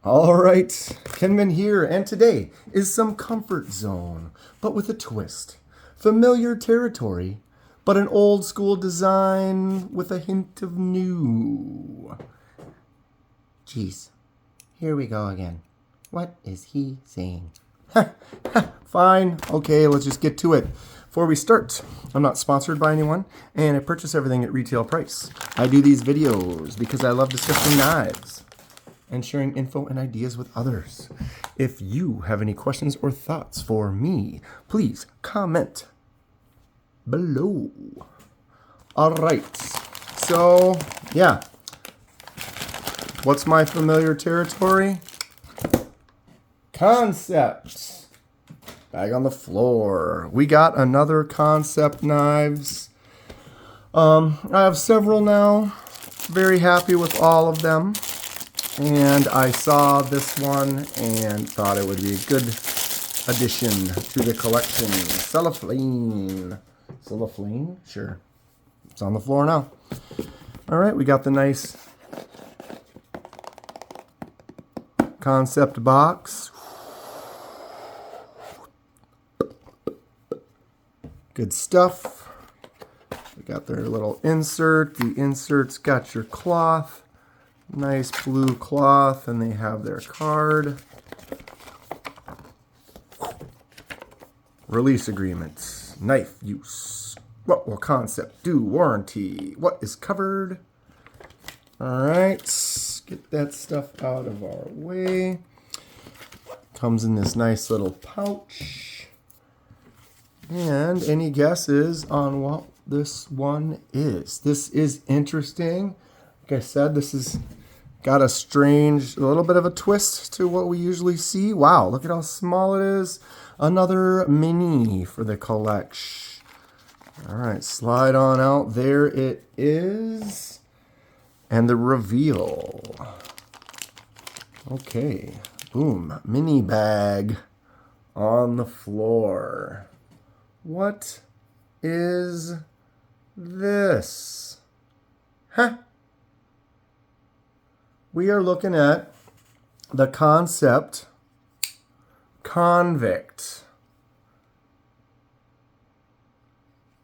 All right, Kenman here, and today is some comfort zone, but with a twist. Familiar territory, but an old school design with a hint of new. Jeez, here we go again. What is he saying? Fine, okay, let's just get to it. Before we start, I'm not sponsored by anyone, and I purchase everything at retail price. I do these videos because I love discussing knives and sharing info and ideas with others. If you have any questions or thoughts for me, please comment below. All right, so yeah, what's my familiar territory? Kansept. Bag on the floor. We got another Kansept knives. I have several now. Very happy with all of them. And I saw this one and thought it would be a good addition to the collection. Cellophane. Cellophane? Sure. It's on the floor now. All right, we got the nice Kansept box. Good stuff. We got their little insert. The insert's got your cloth. Nice blue cloth, and they have their card. Release agreements. Knife use. What will Kansept do? Warranty. What is covered? All right. Get that stuff out of our way. Comes in this nice little pouch. And any guesses on what this one is? This is interesting. Like I said, this is got a little bit of a twist to what we usually see. Wow, look at how small it is. Another mini for the collection. All right, slide on out. There it is. And the reveal. Okay, boom, mini bag on the floor. What is this? Huh? We are looking at the Kansept Convict.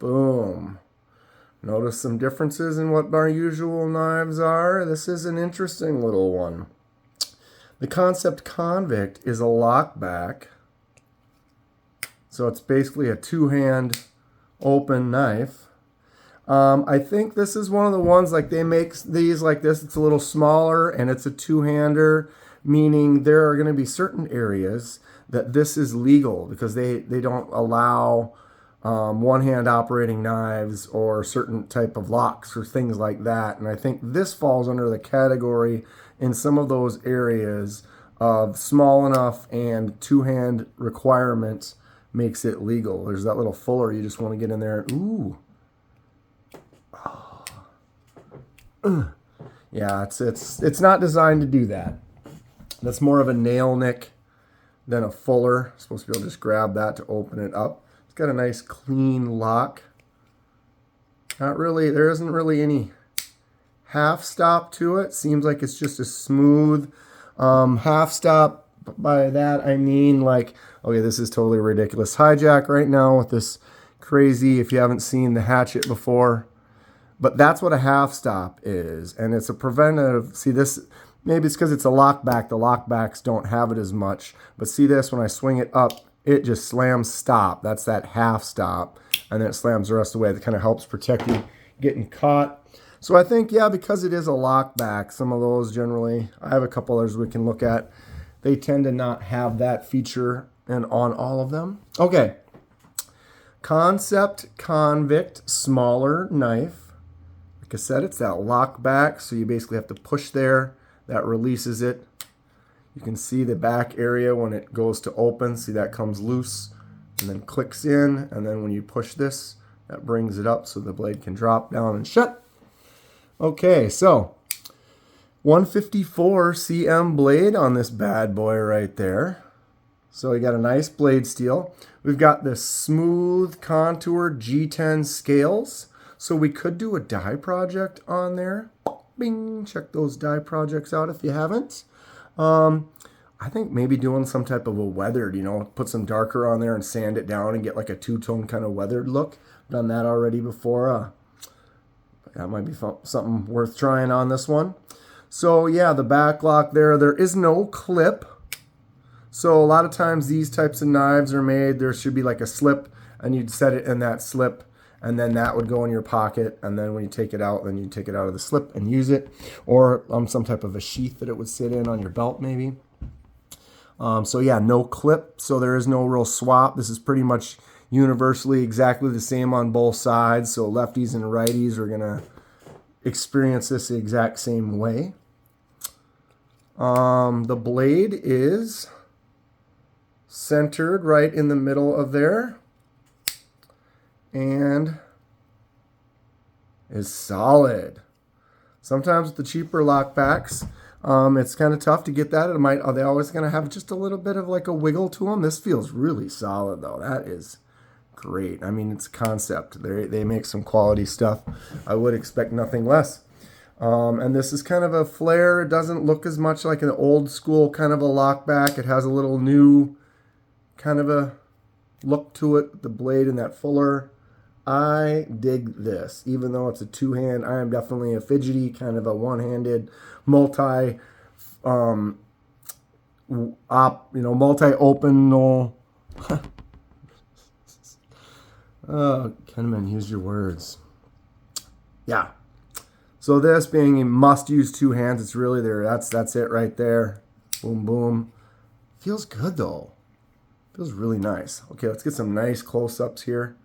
Boom. Notice some differences in what our usual knives are. This is an interesting little one. The Kansept Convict is a lockback. So it's basically a two-hand open knife. I think this is one of the ones, like they make these like this. It's a little smaller and it's a two-hander, meaning there are going to be certain areas that this is legal because they don't allow one-hand operating knives or certain type of locks or things like that. And I think this falls under the category in some of those areas of small enough and two-hand requirements makes it legal. There's that little fuller you just want to get in there. Ooh. Yeah, it's not designed to do that. That's more of a nail nick than a fuller. Supposed to be able to just grab that to open it up. It's got a nice clean lock. Not really, there isn't really any half stop to it. Seems like it's just a smooth half stop. By that I mean like, okay, this is totally ridiculous hijack right now with this crazy, if you haven't seen the hatchet before. But that's what a half stop is. And it's a preventative. See this, maybe it's because it's a lockback. The lockbacks don't have it as much. But see this, when I swing it up, it just slams stop. That's that half stop. And then it slams the rest of the way. That kind of helps protect you getting caught. So I think, yeah, because it is a lockback, some of those generally, I have a couple others we can look at. They tend to not have that feature and on all of them. Okay. Kansept Convict smaller knife. Like I said, it's that lock back, so you basically have to push there. That releases it. You can see the back area when it goes to open. See, that comes loose and then clicks in. And then when you push this, that brings it up so the blade can drop down and shut. Okay, so 154 cm blade on this bad boy right there. So we got a nice blade steel. We've got this smooth contour G10 scales. So we could do a die project on there. Bing, check those die projects out if you haven't. I think maybe doing some type of a weathered, put some darker on there and sand it down and get like a two-tone kind of weathered look. Done that already before. That might be something worth trying on this one. So yeah, the back lock there is no clip. So a lot of times these types of knives are made, there should be like a slip and you'd set it in that slip and then that would go in your pocket. And then when you take it out, then you take it out of the slip and use it. Or some type of a sheath that it would sit in on your belt maybe. So yeah, no clip. So there is no real swap. This is pretty much universally exactly the same on both sides. So lefties and righties are going to experience this the exact same way. The blade is centered right in the middle of there and is solid. Sometimes with the cheaper lockbacks, it's kind of tough to get that. They always going to have just a little bit of like a wiggle to them. This feels really solid though. That is great. I mean, it's Kansept. They make some quality stuff. I would expect nothing less. And this is kind of a flare. It doesn't look as much like an old school kind of a lockback. It has a little new kind of a look to it. The blade and that fuller. I dig this. Even though it's a two-hand, I am definitely a fidgety kind of a one-handed multi multi-open. Kenman, use your words. Yeah. So this being a must-use two hands, it's really there. That's it right there. Boom, boom. Feels good though. Feels really nice. Okay, let's get some nice close-ups here.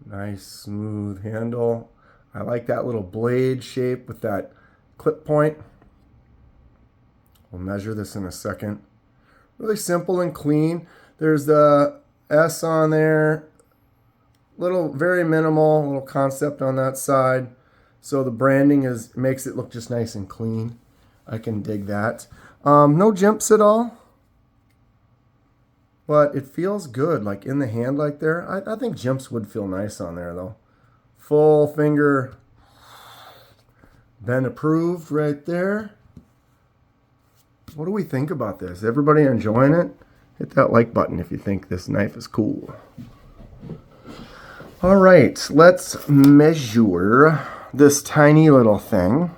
Nice smooth handle. I like that little blade shape with that clip point. We'll measure this in a second. Really simple and clean. There's the S on there. Very minimal, little Kansept on that side. So the branding makes it look just nice and clean. I can dig that. No jimps at all. But it feels good, like in the hand like there. I think jimps would feel nice on there though. Full finger been approved right there. What do we think about this? Everybody enjoying it? Hit that like button if you think this knife is cool. All right, let's measure this tiny little thing.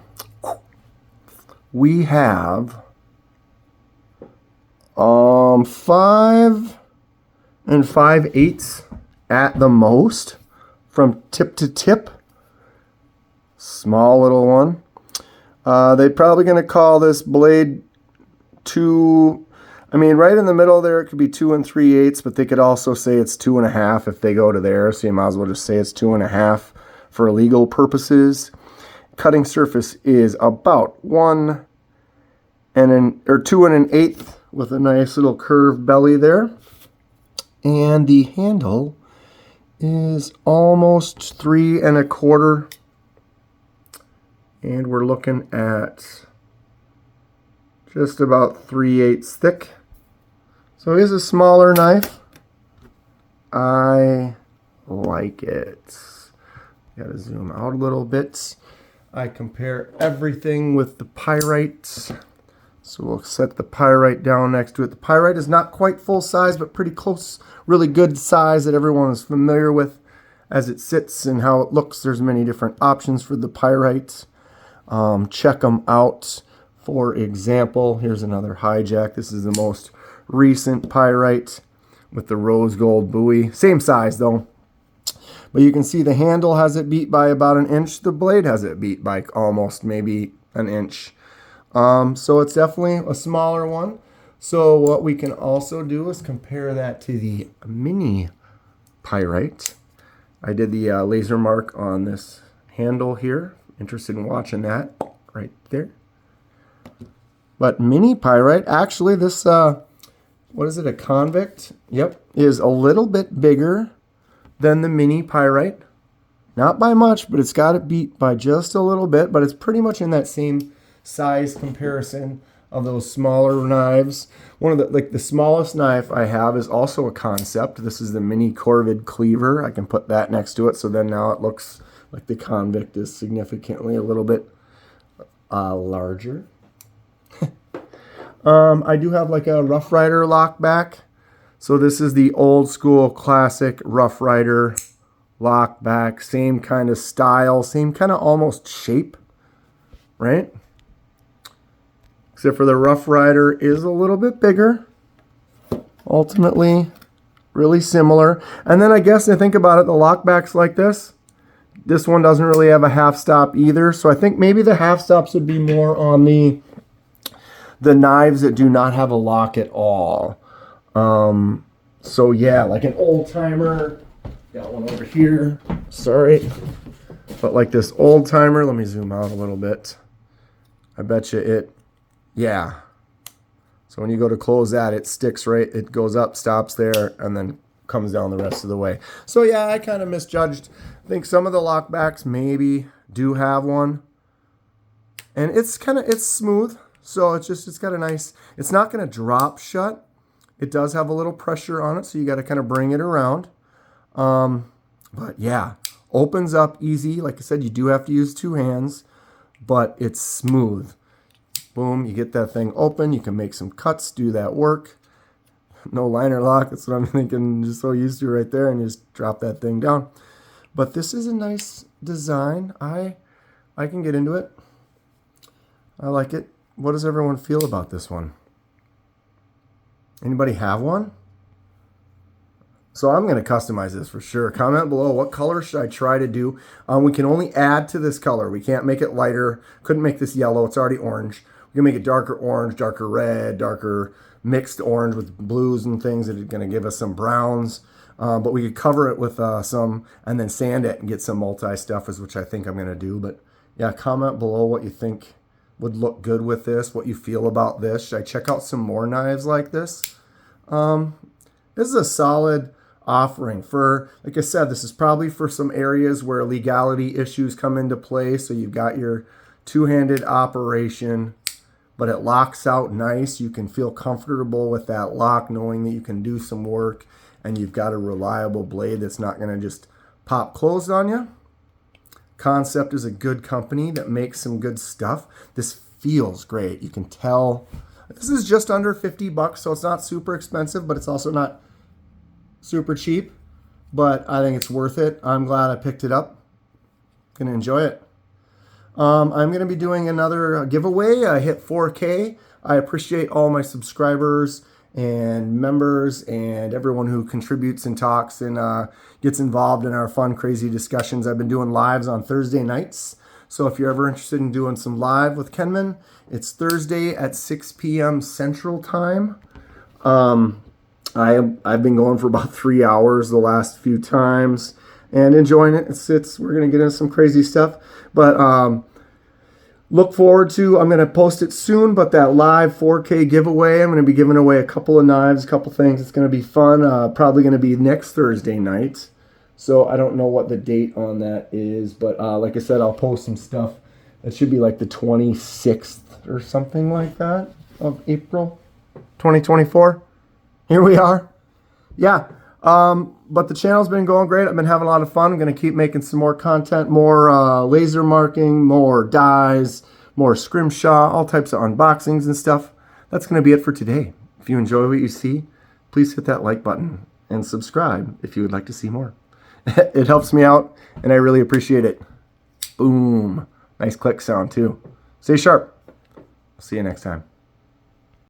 We have 5 5/8 at the most from tip to tip. Small little one. They're probably going to call this blade 2. I mean, right in the middle there, it could be 2 3/8, but they could also say it's 2 1/2 if they go to there. So you might as well just say it's 2 1/2 for legal purposes. Cutting surface is about 2 1/8 with a nice little curved belly there. And the handle is almost 3 1/4. And we're looking at just about 3/8 thick. So it is a smaller knife. I like it. Gotta zoom out a little bit. I compare everything with the Pyrite. So we'll set the Pyrite down next to it. The Pyrite is not quite full size, but pretty close, really good size that everyone is familiar with as it sits and how it looks. There's many different options for the Pyrite. Check them out. For example, here's another hijack. This is the most recent Pyrite with the rose gold buoy. Same size though. But you can see the handle has it beat by about 1 inch. The blade has it beat by almost maybe 1 inch. So it's definitely a smaller one. So what we can also do is compare that to the mini Pyrite. I did the laser mark on this handle here. Interested in watching that right there. But mini Pyrite, actually this, what is it, a Convict? Yep, is a little bit bigger than the mini Pyrite. Not by much, but it's got it beat by just a little bit, but it's pretty much in that same size comparison of those smaller knives. One of the smallest knife I have is also a Kansept. This is the mini Corvid cleaver. I can put that next to it, so then now it looks Like the Convict is significantly a little bit larger. I do have like a Rough Rider lock back. So this is the old school classic Rough Rider lock back. Same kind of style, same kind of almost shape, right? Except for the Rough Rider is a little bit bigger. Ultimately, really similar. And then I guess I think about it, the lockbacks like this. This one doesn't really have a half stop either. So I think maybe the half stops would be more on the knives that do not have a lock at all. So yeah, like an old timer. Got one over here. Sorry. But like this old timer, let me zoom out a little bit. I bet you yeah. So when you go to close that, it sticks right, it goes up, stops there, and then comes down the rest of the way. So yeah, I kind of misjudged. I think some of the lockbacks maybe do have one. And it's smooth. So it's got a nice, it's not going to drop shut. It does have a little pressure on it, so you got to kind of bring it around. But yeah, opens up easy. Like I said, you do have to use two hands, but it's smooth. Boom, you get that thing open. You can make some cuts, do that work. No liner lock, that's what I'm thinking, just so used to right there, and you just drop that thing down. But this is a nice design. I can get into it. I like it. What does everyone feel about this one? Anybody have one? So I'm going to customize this for sure. Comment below, what color should I try to do? We can only add to this color. We can't make it lighter. Couldn't make this yellow. It's already orange. We can make it darker orange, darker red, darker mixed orange with blues and things that are going to give us some browns. But we could cover it with some and then sand it and get some multi-stuff, which I think I'm going to do. But yeah, comment below what you think would look good with this, what you feel about this. Should I check out some more knives like this? This is a solid offering for, like I said, this is probably for some areas where legality issues come into play. So you've got your two-handed operation, but it locks out nice. You can feel comfortable with that lock, knowing that you can do some work and you've got a reliable blade that's not going to just pop closed on you. Kansept is a good company that makes some good stuff. This feels great. You can tell this is just under 50 bucks, so it's not super expensive, but it's also not super cheap. But I think it's worth it. I'm glad I picked it up. Gonna enjoy it. I'm gonna be doing another giveaway. I hit 4K. I appreciate all my subscribers and members and everyone who contributes and talks and gets involved in our fun, crazy discussions. I've been doing lives on Thursday nights. So if you're ever interested in doing some live with Kenman, it's Thursday at 6 p.m. Central Time. I've been going for about 3 hours the last few times and enjoying it. We're going to get into some crazy stuff. But look forward to, I'm going to post it soon, but that live 4K giveaway, I'm going to be giving away a couple of knives, a couple things. It's going to be fun. Probably going to be next Thursday night. So I don't know what the date on that is, but like I said, I'll post some stuff. It should be like the 26th or something like that of April 2024. Here we are. Yeah. But the channel's been going great. I've been having a lot of fun. I'm going to keep making some more content, more laser marking, more dies, more scrimshaw, all types of unboxings and stuff. That's going to be it for today. If you enjoy what you see, please hit that like button and subscribe if you would like to see more. It helps me out, and I really appreciate it. Boom. Nice click sound, too. Stay sharp. See you next time.